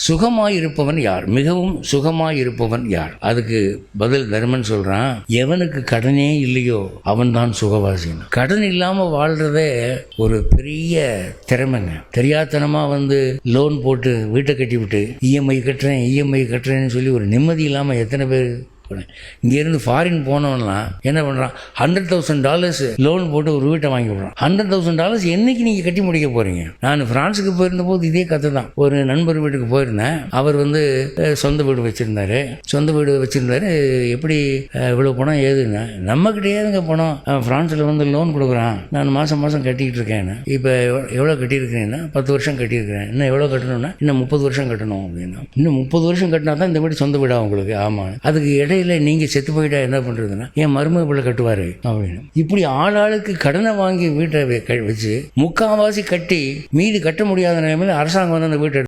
சுகமாயிருப்பவன் யார்? மிகவும் சுகமாயிருப்பவன் யார்? அதுக்கு பதில் தர்மன் சொல்றான், எவனுக்கு கடனே இல்லையோ அவன் தான் சுகவாசின்னு. கடன் இல்லாம வாழ்றதே ஒரு பெரிய திறமைங்க. தெரியாதனமா லோன் போட்டு வீட்டை கட்டி விட்டு இஎம்ஐ கட்டுறேன்னு சொல்லி ஒரு நிம்மதி இல்லாம எத்தனை பேர். இங்கேருந்து ஃபாரின் போனவன்லாம் என்ன பண்ணுறான், $100,000 லோன் போட்டு ஒரு வீட்டை வாங்கி விடுறான். $100,000 என்னைக்கு நீங்கள் கட்டி முடிக்க போகிறீங்க? நான் ஃப்ரான்ஸுக்கு போயிருந்த போது இதே கதை தான். ஒரு நண்பர் வீட்டுக்கு போயிருந்தேன். அவர் சொந்த வீடு வச்சுருந்தாரு. எப்படி இவ்வளோ பணம் ஏதுங்க? நம்மக்கிட்ட ஏதுங்க பணம்? ஃப்ரான்ஸில் லோன் கொடுக்குறான், நான் மாதம் கட்டிக்கிட்டு இருக்கேன். இப்போ எவ்வளோ கட்டியிருக்கிறேன்னா 10 வருஷம் கட்டியிருக்கிறேன். இன்னும் எவ்வளோ கட்டணும்னா இன்னும் 30 வருஷம் கட்டணும் அப்படின்னா. இன்னும் 30 வருஷம் கட்டினா தான் இந்த வீடு சொந்த வீடா உங்களுக்கு? ஆமாம். அதுக்கு இடையில நீங்கள் செத்து போயிட்டா என்ன பண்ணுறதுன்னா என் மருமக பிள்ளை கட்டுவார் அப்படின்னு. இப்படி ஆளாளுக்கு கடனை வாங்கி வீட்டை வச்சு முக்கால்வாசி கட்டி மீதி கட்ட முடியாத நிலைமையில் அரசாங்கம் அந்த வீட்டை